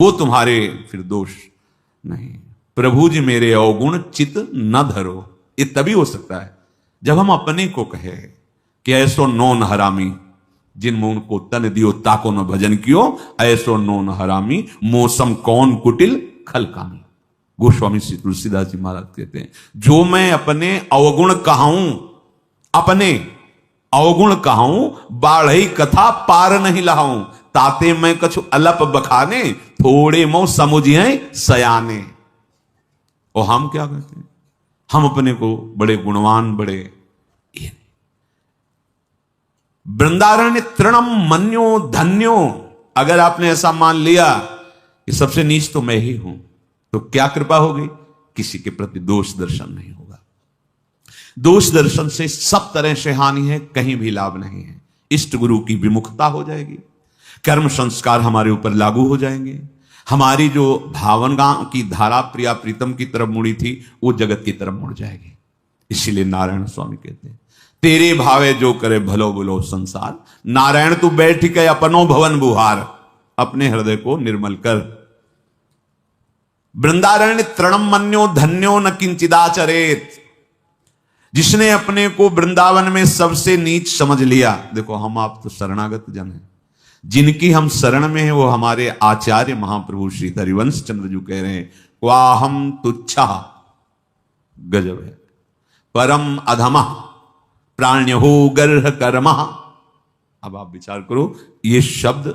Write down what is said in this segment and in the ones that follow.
वो तुम्हारे फिर दोष नहीं। प्रभु जी मेरे अवगुण चित न धरो, ये तभी हो सकता है जब हम अपने को कहे कि ऐसो नोन हरामी, जिन मुंह को तन दियो ताको न भजन कियो, ऐसो नोन हरामी मौसम कौन कुटिल खलकामी। गोस्वामी श्री तुलसीदास जी महाराज कहते हैं, जो मैं अपने अवगुण कहाऊं, अपने अवगुण कहाऊं, बाढ़ई कथा पार नहीं लहाऊं, ताते मैं कछु अलप बखाने, थोड़े मो समुझिए सयाने। और हम क्या कहते हैं, हम अपने को बड़े गुणवान, बड़े वृंदारण्य तृणम मन्यो धन्यो। अगर आपने ऐसा मान लिया कि सबसे नीच तो मैं ही हूं, तो क्या कृपा होगी, किसी के प्रति दोष दर्शन नहीं होगा। दोष दर्शन से सब तरह से हानि है, कहीं भी लाभ नहीं है। इष्ट गुरु की विमुखता हो जाएगी, कर्म संस्कार हमारे ऊपर लागू हो जाएंगे, हमारी जो भावना की धारा प्रिया प्रीतम की तरफ मुड़ी थी वो जगत की तरफ मुड़ जाएगी। इसीलिए नारायण स्वामी कहते हैं, तेरे भावे जो करे भलो बुलो संसार, नारायण तू बैठ के अपनो भवन बुहार, अपने हृदय को निर्मल कर। वृंदारण्य तृणम मन्यो धन्यो न किंचिदाचरेत। जिसने अपने को वृंदावन में सबसे नीच समझ लिया, देखो हम आप तो शरणागत जन हैं, जिनकी हम शरण में हैं वो हमारे आचार्य महाप्रभु श्री हरिवंश चंद्र जी कह रहे हैं, क्वाहम तुच्छा, गजब है, परम अधमा प्राण्यो गर्ह कर्मा। अब आप विचार करो, ये शब्द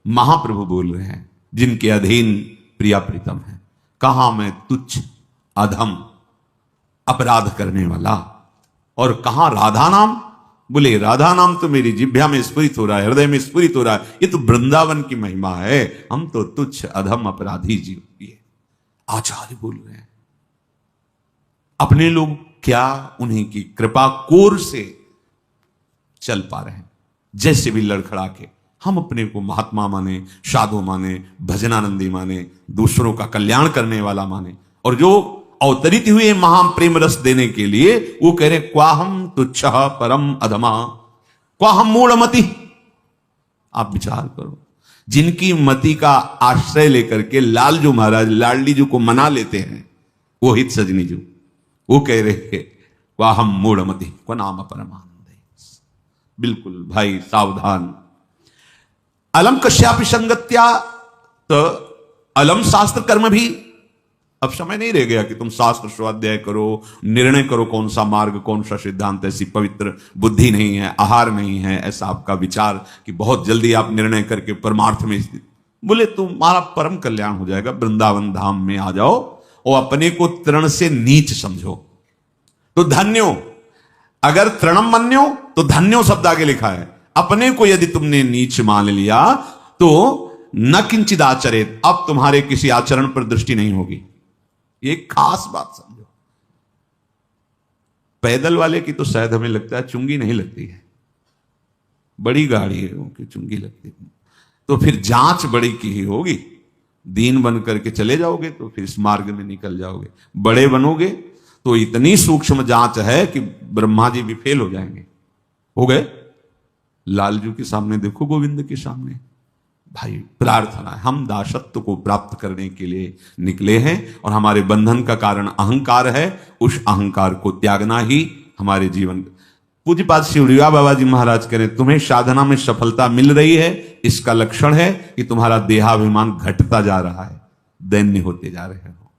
महाप्रभु बोल रहे हैं जिनके अधीन प्रिया प्रीतम है। कहां मैं तुच्छ अधम अपराध करने वाला, और कहां राधा नाम, बोले राधा नाम तो मेरी जिह्वा में स्फुरित हो रहा है, हृदय में स्फुरित हो रहा है, ये तो वृंदावन की महिमा है, हम तो तुच्छ अधम अपराधी जीव। ये आचार्य बोल रहे हैं। अपने लोग क्या उन्हीं की कृपा कोर से चल पा रहे हैं, जैसे भी लड़खड़ा के हम अपने को महात्मा माने, साधु माने, भजनानंदी माने, दूसरों का कल्याण करने वाला माने, और जो अवतरित हुए महाप्रेम रस देने के लिए वो कह रहे क्वाहम तुच्छ परम अधमा क्वाहम मूढ़मति। आप विचार करो, जिनकी मति का आश्रय लेकर के लालजू महाराज लाडली जी को मना लेते हैं, वो हित सजनी जी, वो कह रहे क्वाहम मूढ़मति को नाम परमानंद। बिल्कुल भाई सावधान। अलम कश्यापि संगत्या, तो अलम शास्त्र कर्म भी। अब समय नहीं रह गया कि तुम शास्त्र स्वाध्याय करो, निर्णय करो कौन सा मार्ग, कौन सा सिद्धांत। ऐसी पवित्र बुद्धि नहीं है, आहार नहीं है ऐसा आपका विचार कि बहुत जल्दी आप निर्णय करके परमार्थ में स्थित। बोले तुम्हारा परम कल्याण हो जाएगा, वृंदावन धाम में आ जाओ और अपने को तृण से नीच समझो तो धन्यो। अगर तृणम मन्यो तो धन्यो शब्द आगे लिखा है। अपने को यदि तुमने नीच मान लिया तो न किंचित आचरित, अब तुम्हारे किसी आचरण पर दृष्टि नहीं होगी। ये खास बात समझो। पैदल वाले की तो शायद हमें लगता है चुंगी नहीं लगती है, बड़ी गाड़ी है उनकी चुंगी लगती है, तो फिर जांच बड़ी की ही होगी। दीन बन करके चले जाओगे तो फिर इस मार्ग में निकल जाओगे, बड़े बनोगे तो इतनी सूक्ष्म जांच है कि ब्रह्मा जी भी फेल हो जाएंगे। हो गए लालजू के सामने, देखो गोविंद के सामने। भाई प्रार्थना है, हम दासत्व को प्राप्त करने के लिए निकले हैं और हमारे बंधन का कारण अहंकार है, उस अहंकार को त्यागना ही हमारे जीवन। पूज्यपाद श्री उड़िया बाबा जी महाराज कह रहे हैं, तुम्हें साधना में सफलता मिल रही है, इसका लक्षण है कि तुम्हारा देहाभिमान घटता जा रहा है, दैन्य होते जा रहे हो।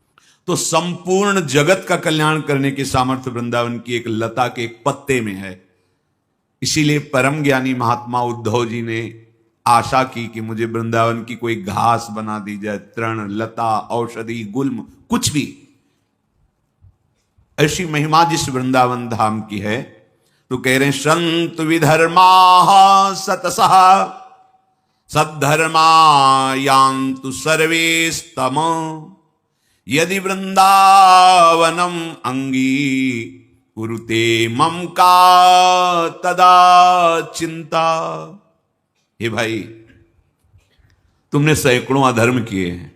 तो संपूर्ण जगत का कल्याण करने की सामर्थ्य वृंदावन की एक लता के एक पत्ते में है। इसीलिए परम ज्ञानी महात्मा उद्धव जी ने आशा की कि मुझे वृंदावन की कोई घास बना दी जाए, तृण लता औषधि गुल्म कुछ भी। ऐसी महिमा जिस वृंदावन धाम की है, तो कह रहे हैं संत विधर्मा सतसः सद्धर्मा यान्तु सर्वे स्तम, यदि वृंदावनम अंगी कुरुते मम का तदा चिंता। हे भाई, तुमने सैकड़ों अधर्म किए हैं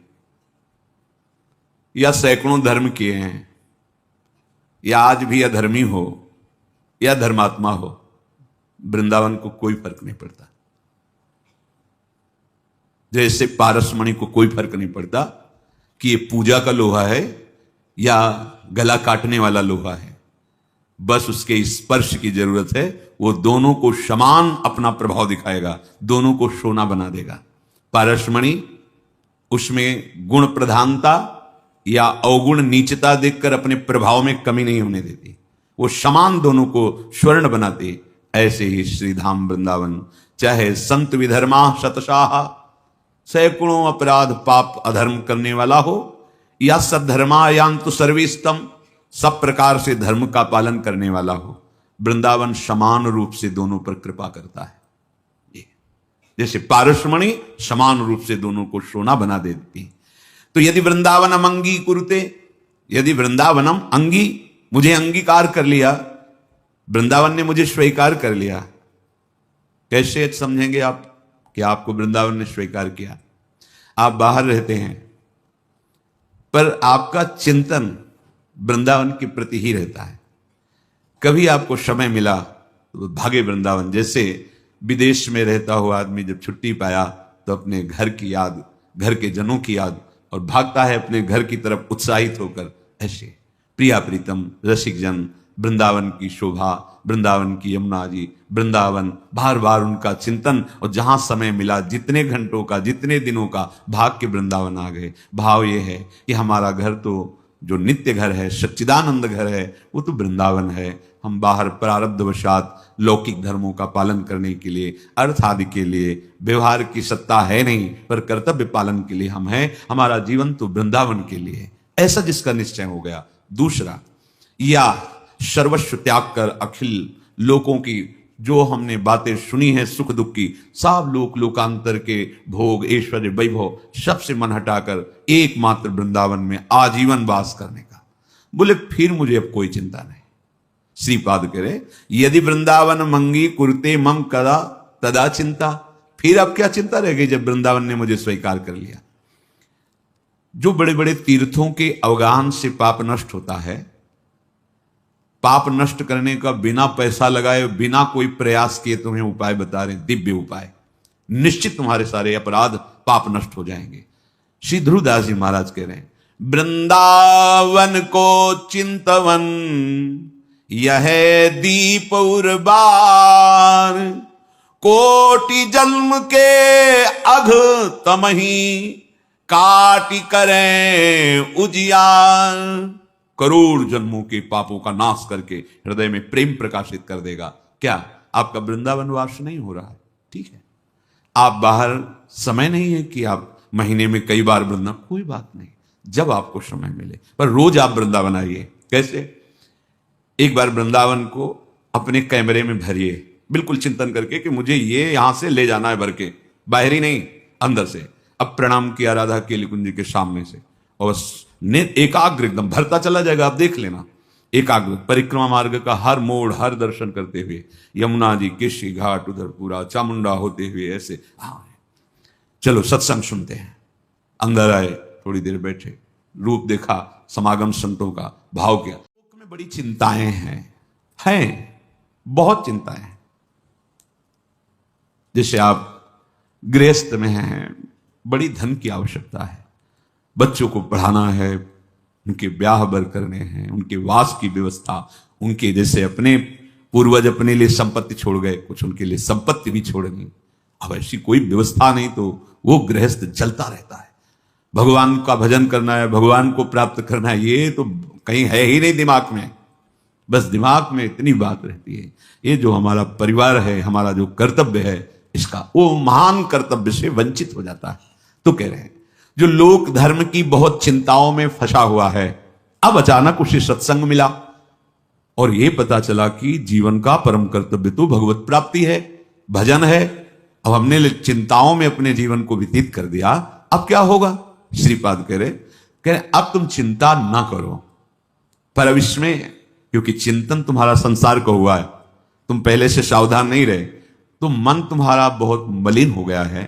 या सैकड़ों धर्म किए हैं, या आज भी अधर्मी हो या धर्मात्मा हो, वृंदावन को कोई फर्क नहीं पड़ता। जैसे पारसमणि को कोई फर्क नहीं पड़ता कि ये पूजा का लोहा है या गला काटने वाला लोहा है, बस उसके स्पर्श की जरूरत है। वो दोनों को समान अपना प्रभाव दिखाएगा, दोनों को सोना बना देगा। पारसमणि उसमें गुण प्रधानता या अवगुण नीचता देखकर अपने प्रभाव में कमी नहीं होने देती, वो समान दोनों को स्वर्ण बनाते। ऐसे ही श्रीधाम वृंदावन चाहे संत विधर्मा शतशाह, सैकड़ों अपराध पाप अधर्म करने वाला हो, या सद्धर्मा यांतु सर्वेस्तम, सब प्रकार से धर्म का पालन करने वाला हो, वृंदावन समान रूप से दोनों पर कृपा करता है। जैसे पारसमणि समान रूप से दोनों को सोना बना देती। तो यदि वृंदावनम अंगी कुरुते, यदि वृंदावनम अंगी, मुझे अंगीकार कर लिया, वृंदावन ने मुझे स्वीकार कर लिया, कैसे समझेंगे आप कि आपको वृंदावन ने स्वीकार किया? आप बाहर रहते हैं पर आपका चिंतन वृंदावन के प्रति ही रहता है। कभी आपको समय मिला तो भागे वृंदावन। जैसे विदेश में रहता हुआ आदमी जब छुट्टी पाया तो अपने घर की याद, घर के जनों की याद, और भागता है अपने घर की तरफ उत्साहित होकर। ऐसे प्रिया प्रीतम रसिक जन, वृंदावन की शोभा, वृंदावन की यमुना जी, वृंदावन, बार बार उनका चिंतन, और जहां समय मिला जितने घंटों का, जितने दिनों का, भाग के वृंदावन आ गए। भाव ये है कि हमारा घर तो जो नित्य घर है, सच्चिदानंद घर है, वो तो वृंदावन है। हम बाहर प्रारब्धवशात लौकिक धर्मों का पालन करने के लिए, अर्थ आदि के लिए व्यवहार की सत्ता है नहीं, पर कर्तव्य पालन के लिए हम हैं। हमारा जीवन तो वृंदावन के लिए है, ऐसा जिसका निश्चय हो गया। दूसरा, या सर्वस्व त्याग कर अखिल लोकों की जो हमने बातें सुनी है सुख दुख की, सब लोक लोकांतर के भोग ऐश्वर्य वैभव सबसे मन हटाकर एकमात्र वृंदावन में आजीवन वास करने का। बोले फिर मुझे अब कोई चिंता नहीं। श्रीपाद कह रहे, यदि वृंदावन मंगी कुरते मम कदा तदा चिंता। फिर अब क्या चिंता रह गई जब वृंदावन ने मुझे स्वीकार कर लिया। जो बड़े बड़े तीर्थों के अवगाहन से पाप नष्ट होता है, पाप नष्ट करने का बिना पैसा लगाए, बिना कोई प्रयास किए तुम्हें उपाय बता रहे, दिव्य उपाय, निश्चित तुम्हारे सारे अपराध पाप नष्ट हो जाएंगे। श्री ध्रुवदास जी महाराज कह रहे हैं, वृंदावन को चिंतवन यह दीप उर्बार, कोटि जन्म के अघ तमही काटि करें उजियार। करोड़ जन्मों के पापों का नाश करके हृदय में प्रेम प्रकाशित कर देगा। क्या आपका वृंदावन वास नहीं हो रहा है? ठीक है, आप बाहर समय नहीं है कि आप महीने में कई बार वृंदावन, कोई बात नहीं, जब आपको समय मिले, पर रोज आप वृंदावन आइए। कैसे? एक बार वृंदावन को अपने कैमरे में भरिए, बिल्कुल चिंतन करके कि मुझे ये यहां से ले जाना है भर के, बाहरी नहीं, अंदर से। अब प्रणाम किया राधा केली कुंज के सामने से, और एकाग्र एकदम भरता चला जाएगा। आप देख लेना, एकाग्र परिक्रमा मार्ग का हर मोड़, हर दर्शन करते हुए, यमुना जी, केशी घाट, उधर पूरा चामुंडा होते हुए, ऐसे। हाँ, चलो सत्संग सुनते हैं। अंदर आए, थोड़ी देर बैठे, रूप देखा, समागम संतों का, भाव किया। में बड़ी चिंताएं हैं बहुत चिंताएं हैं। जैसे आप गृहस्थ में हैं, बड़ी धन की आवश्यकता है, बच्चों को पढ़ाना है, उनके ब्याह बर करने हैं, उनके वास की व्यवस्था, उनके जैसे अपने पूर्वज अपने लिए संपत्ति छोड़ गए, कुछ उनके लिए संपत्ति भी छोड़नी। अब ऐसी कोई व्यवस्था नहीं तो वो गृहस्थ जलता रहता है। भगवान का भजन करना है, भगवान को प्राप्त करना है, ये तो कहीं है ही नहीं दिमाग में। बस दिमाग में इतनी बात रहती है, ये जो हमारा परिवार है, हमारा जो कर्तव्य है, इसका वो महान कर्तव्य से वंचित हो जाता है। तो कह रहे हैं, जो लोक धर्म की बहुत चिंताओं में फंसा हुआ है, अब अचानक उसे सत्संग मिला और ये पता चला कि जीवन का परम कर्तव्य तो भगवत प्राप्ति है, भजन है। अब हमने चिंताओं में अपने जीवन को व्यतीत कर दिया, अब क्या होगा? श्रीपाद कह रहे अब तुम चिंता ना करो पर अब इसमें, क्योंकि चिंतन तुम्हारा संसार का हुआ है, तुम पहले से सावधान नहीं रहे, तो मन तुम्हारा बहुत मलिन हो गया है।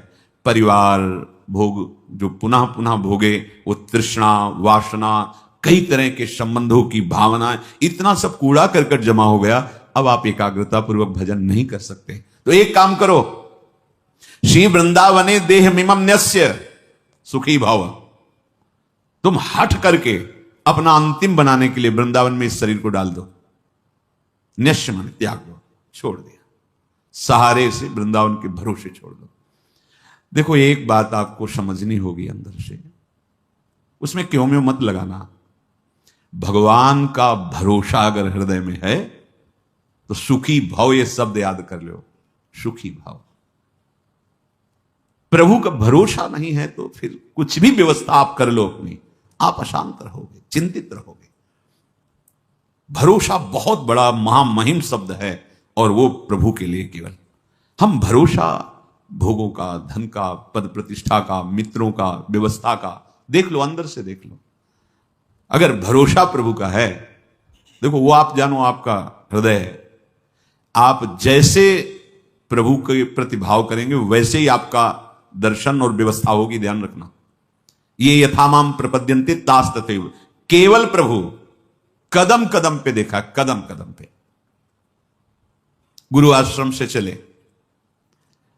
परिवार भोग जो पुनः पुनः भोगे, वो तृष्णा, वासना, कई तरह के संबंधों की भावना, इतना सब कूड़ा करकट जमा हो गया। अब आप एकाग्रता पूर्वक भजन नहीं कर सकते। तो एक काम करो, श्री वृंदावने देह मिमम न्यस्य सुखी भव। तुम हट करके अपना अंतिम बनाने के लिए वृंदावन में इस शरीर को डाल दो। न्यस्य माने त्याग दो, छोड़ दिया, सहारे से वृंदावन के भरोसे छोड़ दो। देखो एक बात आपको समझनी होगी अंदर से, उसमें क्यों में मत लगाना। भगवान का भरोसा अगर हृदय में है तो सुखी भव, ये शब्द याद कर लो, सुखी भाव। प्रभु का भरोसा नहीं है तो फिर कुछ भी व्यवस्था आप कर लो अपनी, आप अशांत रहोगे, चिंतित रहोगे। भरोसा बहुत बड़ा महामहिम शब्द है और वो प्रभु के लिए केवल। हम भरोसा भोगों का, धन का, पद प्रतिष्ठा का, मित्रों का, व्यवस्था का, देख लो, अंदर से देख लो। अगर भरोसा प्रभु का है, देखो वो आप जानो आपका हृदय है, आप जैसे प्रभु के प्रति भाव करेंगे वैसे ही आपका दर्शन और व्यवस्था होगी। ध्यान रखना, ये यथामाम प्रपद्यन्ते तास तथैव। केवल प्रभु कदम कदम पे देखा, कदम कदम पे। गुरु आश्रम से चले,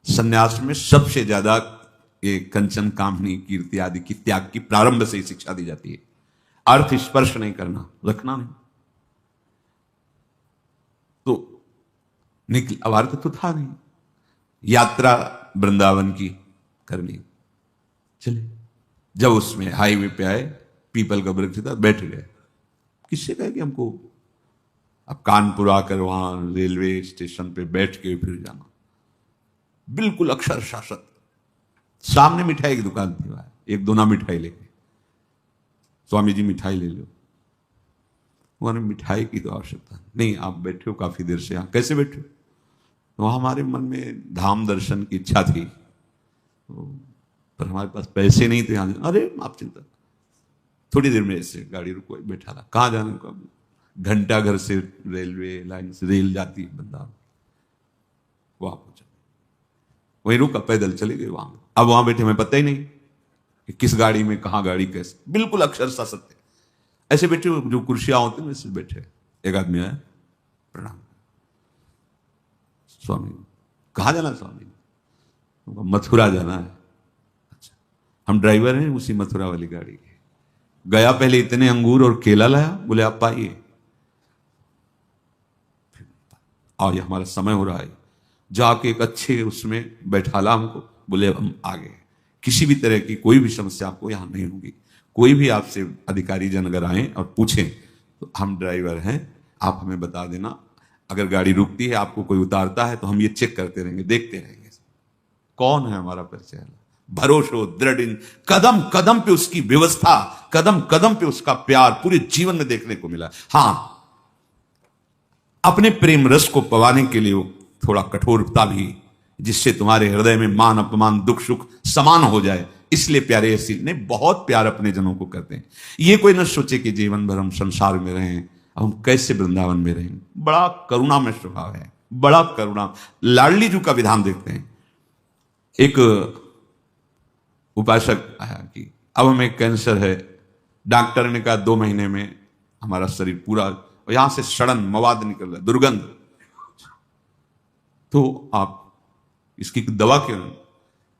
संन्यास में सबसे ज्यादा ये कंचन, कामनी, कीर्ति आदि की त्याग की प्रारंभ से ही शिक्षा दी जाती है। अर्थ स्पर्श नहीं करना, रखना नहीं। तो निकल, अब अर्थ तो था नहीं, यात्रा वृंदावन की करनी। चले, जब उसमें हाईवे पे आए, पीपल का वृक्ष था, बैठ गए। किससे कहे कि हमको अब कानपुर आकर वहां रेलवे स्टेशन पे बैठ के फिर जाना, बिल्कुल अक्षर शासक। सामने मिठाई की दुकान थी, वहां एक दोना मिठाई लेके, स्वामी जी मिठाई ले लो। उन्होंने मिठाई की तो आवश्यकता नहीं, आप बैठे हो काफी देर से, यहाँ कैसे बैठे हो? तो हमारे मन में धाम दर्शन की इच्छा थी, पर हमारे पास पैसे नहीं थे यहाँ। अरे आप चिंता, थोड़ी देर में ऐसे गाड़ी रुको, बैठा था। कहाँ जाने को? घंटा घर से रेलवे लाइन से रेल जाती है वृंदावन, वहां पहुंचा, वहीं रुका, पैदल चले गए वहां। अब वहां बैठे, हमें पता ही नहीं कि किस गाड़ी में, कहाँ गाड़ी, कैसे, बिल्कुल अक्षरशः सत्य। ऐसे बैठे जो कुर्सियां होती हैं वैसे बैठे। एक आदमी आया, प्रणाम, स्वामी कहाँ जाना? स्वामी मथुरा जाना है। अच्छा, हम ड्राइवर हैं उसी मथुरा वाली गाड़ी के। गया, पहले इतने अंगूर और केला लाया, बोले आप पाइए, आओ ये हमारा समय हो रहा है। जाके एक अच्छे उसमें बैठाला हमको, बोले हम आ गए। किसी भी तरह की कोई भी समस्या आपको यहां नहीं होगी। कोई भी आपसे अधिकारी जन अगर आए और पूछें तो हम ड्राइवर हैं, आप हमें बता देना। अगर गाड़ी रुकती है, आपको कोई उतारता है तो हम ये चेक करते रहेंगे, देखते रहेंगे कौन है हमारा परिचय। भरोसो दृढ़, कदम कदम पे उसकी व्यवस्था, कदम कदम पे उसका प्यार पूरे जीवन में देखने को मिला। हां, अपने प्रेम रस को पवाने के लिए थोड़ा कठोरता भी, जिससे तुम्हारे हृदय में मान अपमान दुख सुख समान हो जाए, इसलिए प्यारे ऐसी ने बहुत प्यार अपने जनों को करते हैं। ये कोई न सोचे कि जीवन भर हम संसार में रहें, अब हम कैसे वृंदावन में रहें। बड़ा करुणा में स्वभाव है, बड़ा करुणा। लाडली जी का विधान देखते हैं। एक उपासक आया कि अब हमें कैंसर है, डॉक्टर ने कहा 2 महीने में हमारा शरीर पूरा, यहां से सड़न मवाद निकल रहा है, दुर्गंध, तो आप इसकी दवा क्यों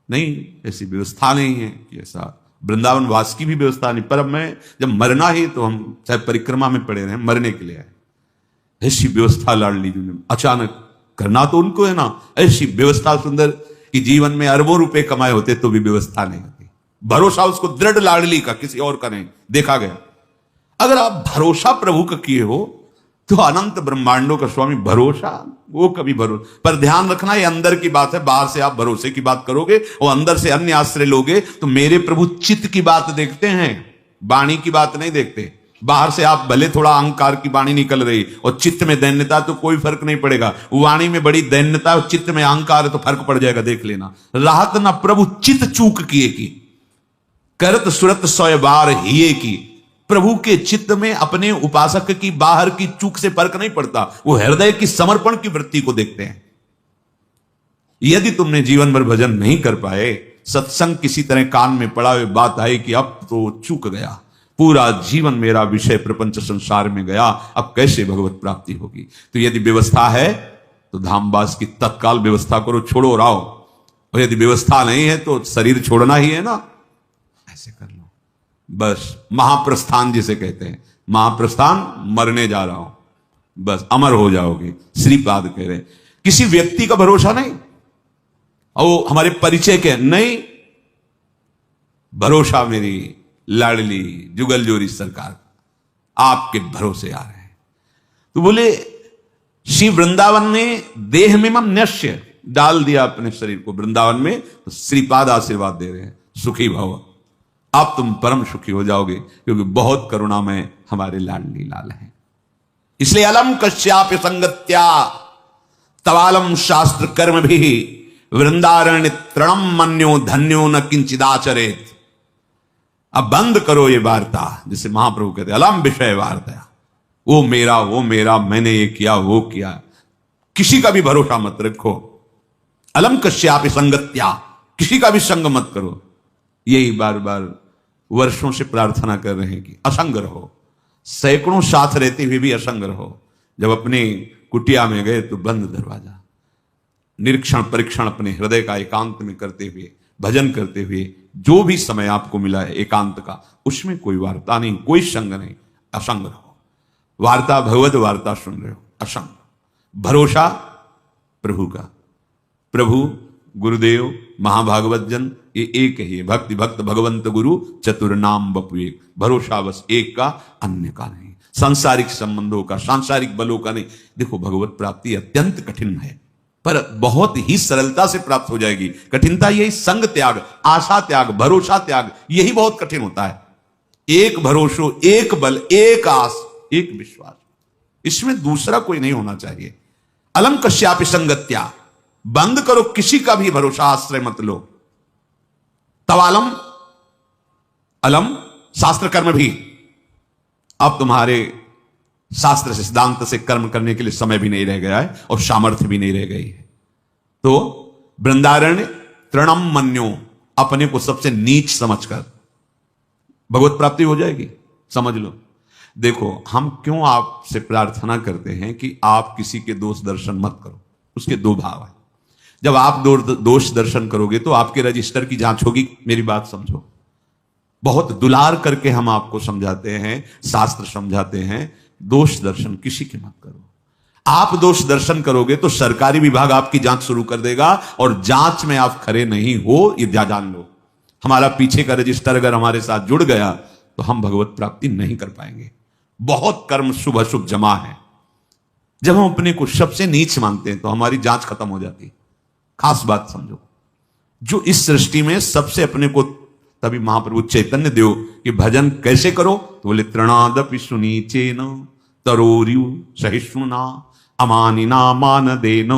नहीं? ऐसी व्यवस्था नहीं है कि ऐसा वृंदावन वास की भी व्यवस्था नहीं। पर अब मैं जब मरना ही, तो हम चाहे परिक्रमा में पड़े रहे, मरने के लिए आए। ऐसी व्यवस्था लाडली जी ने, अचानक करना तो उनको है ना, ऐसी व्यवस्था सुंदर कि जीवन में अरबों रुपए कमाए होते तो भी व्यवस्था नहीं होती। भरोसा उसको दृढ़ लाडली का, किसी और का नहीं, देखा गया। अगर आप भरोसा प्रभु का किए हो तो अनंत ब्रह्मांडों का स्वामी भरोसा, वो कभी भरोसा। पर ध्यान रखना, ये अंदर की बात है, बाहर से आप भरोसे की बात करोगे और अंदर से अन्य आश्रय लोगे तो मेरे प्रभु चित्त की बात देखते हैं, वाणी की बात नहीं देखते। बाहर से आप भले थोड़ा अहंकार की वाणी निकल रही और चित्त में दैन्यता, तो कोई फर्क नहीं पड़ेगा। वाणी में बड़ी दैन्यता और चित्त में अहंकार है तो फर्क पड़ जाएगा, देख लेना। राहत ना प्रभु चित्त चूक किए की, करत सुरत 100 बार हिए की। प्रभु के चित्त में अपने उपासक की बाहर की चूक से फर्क नहीं पड़ता, वो हृदय की समर्पण की वृत्ति को देखते हैं। यदि तुमने जीवन भर भजन नहीं कर पाए, सत्संग किसी तरह कान में पड़ा हुए बात आई कि अब तो चूक गया, पूरा जीवन मेरा विषय प्रपंच संसार में गया, अब कैसे भगवत प्राप्ति होगी। तो यदि व्यवस्था है तो धामवास की तत्काल व्यवस्था करो, छोड़ो और आओ। और यदि व्यवस्था नहीं है तो शरीर छोड़ना ही है ना, ऐसे कर लो बस। महाप्रस्थान जिसे कहते हैं, महाप्रस्थान, मरने जा रहा हूं, बस अमर हो जाओगे। श्रीपाद कह रहे किसी व्यक्ति का भरोसा नहीं, और हमारे परिचय के नहीं, भरोसा मेरी लाडली जुगल जोरी सरकार, आपके भरोसे आ रहे हैं। तो बोले श्री वृंदावन में देह में मम न्यस्य, डाल दिया अपने शरीर को वृंदावन में, तो श्रीपाद आशीर्वाद दे रहे हैं, सुखी भव, अब तुम परम सुखी हो जाओगे, क्योंकि बहुत करुणामय हमारे लाडली लाल हैं। इसलिए अलम कश्याप संगत्या तवालम शास्त्र कर्म भी वृंदारण्य तृणम मन्यो धन्यो न किंचिदाचरेत। अब बंद करो ये वार्ता, जिसे महाप्रभु कहते अलम विषय वार्ता, वो मेरा, मैंने ये किया वो किया, किसी का भी भरोसा मत रखो। अलम कश्याप संगत्या, किसी का भी संग मत करो। यही बार बार वर्षों से प्रार्थना कर रहे हैं कि असंग रहो, सैकड़ों साथ रहते हुए भी असंग रहो। जब अपने कुटिया में गए तो बंद दरवाजा, निरीक्षण परीक्षण अपने हृदय का एकांत में करते हुए, भजन करते हुए, जो भी समय आपको मिला है एकांत का, उसमें कोई वार्ता नहीं, कोई संग नहीं, असंग रहो। वार्ता भगवत वार्ता सुन रहे हो, असंग। भरोसा प्रभु का, प्रभु गुरुदेव महाभागवत जन ये एक ही है, भक्ति भक्त भगवंत गुरु चतुर नाम बपु एक। भरोसा बस एक का, अन्य का नहीं, सांसारिक संबंधों का, सांसारिक बलों का नहीं। देखो भगवत प्राप्ति अत्यंत कठिन है, पर बहुत ही सरलता से प्राप्त हो जाएगी। कठिनता यही संग त्याग, आशा त्याग, भरोसा त्याग, यही बहुत कठिन होता है। एक भरोसो, एक बल, एक आस, एक विश्वास, इसमें दूसरा कोई नहीं होना चाहिए। अलम कश्यापि संगत्या, बंद करो, किसी का भी भरोसा आश्रय मत लो। तवालम, अलम शास्त्र कर्म भी, अब तुम्हारे शास्त्र से सिद्धांत से कर्म करने के लिए समय भी नहीं रह गया है और सामर्थ्य भी नहीं रह गई है। तो वृंदारण्य तृणम मन्यो, अपने को सबसे नीच समझकर भगवत प्राप्ति हो जाएगी, समझ लो। देखो हम क्यों आपसे प्रार्थना करते हैं कि आप किसी के दोष दर्शन मत करो, उसके दो भाव है। जब आप दोष दर्शन करोगे तो आपके रजिस्टर की जांच होगी। मेरी बात समझो, बहुत दुलार करके हम आपको समझाते हैं, शास्त्र समझाते हैं, दोष दर्शन किसी के मत करो। आप दोष दर्शन करोगे तो सरकारी विभाग आपकी जांच शुरू कर देगा, और जांच में आप खरे नहीं हो, ये जान लो। हमारा पीछे का रजिस्टर अगर हमारे साथ जुड़ गया तो हम भगवत प्राप्ति नहीं कर पाएंगे। बहुत कर्म शुभ अशुभ जमा है। जब हम अपने को सबसे नीच मानते हैं तो हमारी जांच खत्म हो जाती है। खास बात समझो, जो इस सृष्टि में सबसे अपने को, तभी महाप्रभु चैतन्य देव कि भजन कैसे करो, तो बोले तृणादपि सुनीचेन तरोर्यु सहिष्णुना अमानिना मान देन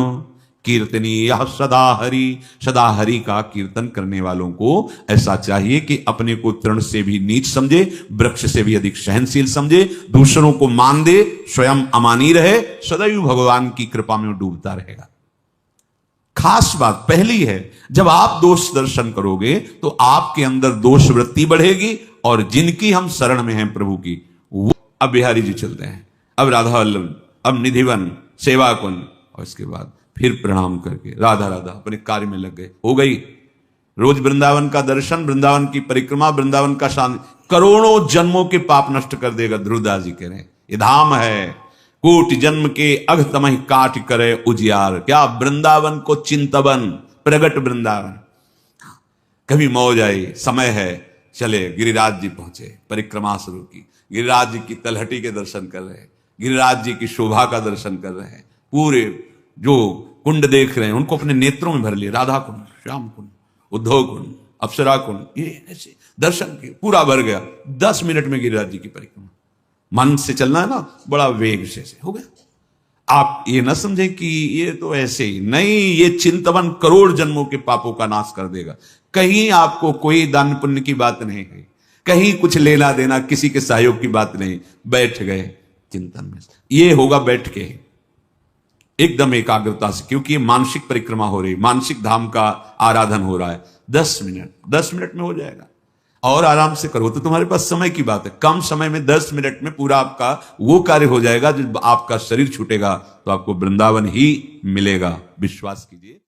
कीर्तनीय सदा हरि। सदा हरि का कीर्तन करने वालों को ऐसा चाहिए कि अपने को तृण से भी नीच समझे, वृक्ष से भी अधिक सहनशील समझे, दूसरों को मान दे, स्वयं अमानी रहे, सदैव भगवान की कृपा में डूबता रहेगा। खास बात पहली है, जब आप दोष दर्शन करोगे तो आपके अंदर दोष वृत्ति बढ़ेगी, और जिनकी हम शरण में हैं प्रभु की, वो अब बिहारी जी चलते हैं, अब राधा वल्लभ, अब निधिवन, सेवा कुंज, और इसके बाद फिर प्रणाम करके राधा राधा अपने कार्य में लग गए। हो गई रोज वृंदावन का दर्शन, वृंदावन की परिक्रमा, वृंदावन का शांति, करोड़ों जन्मों के पाप नष्ट कर देगा। ध्रुवदास जी कह रहे हैं ये धाम है, कोटि जन्म के अघ तमहि काट करे उजियार। क्या वृंदावन को चिंतवन, प्रगट वृंदावन। कभी मौज आई, समय है, चले गिरिराज जी पहुंचे, परिक्रमा शुरू की, गिरिराज जी की तलहटी के दर्शन कर रहे हैं, गिरिराज जी की शोभा का दर्शन कर रहे हैं, पूरे जो कुंड देख रहे हैं उनको अपने नेत्रों में भर लिए, राधा कुंड, श्याम कुंड, उद्धव कुंड, अप्सरा कुंड, ये ऐसे दर्शन किए, पूरा भर गया। 10 मिनट में गिरिराज जी की परिक्रमा। मन से चलना है ना, बड़ा वेग से हो गया। आप ये ना समझे कि ये तो ऐसे ही नहीं, ये चिंतवन करोड़ जन्मों के पापों का नाश कर देगा। कहीं आपको कोई दान पुण्य की बात नहीं है, कहीं कुछ लेना देना, किसी के सहयोग की बात नहीं, बैठ गए चिंतन में। ये होगा बैठ के एकदम एकाग्रता से, क्योंकि ये मानसिक परिक्रमा हो रही, मानसिक धाम का आराधन हो रहा है। 10 मिनट में हो जाएगा। और आराम से करो तो तुम्हारे पास समय की बात है, कम समय में 10 मिनट में पूरा आपका वो कार्य हो जाएगा। जब आपका शरीर छूटेगा तो आपको वृंदावन ही मिलेगा, विश्वास कीजिए।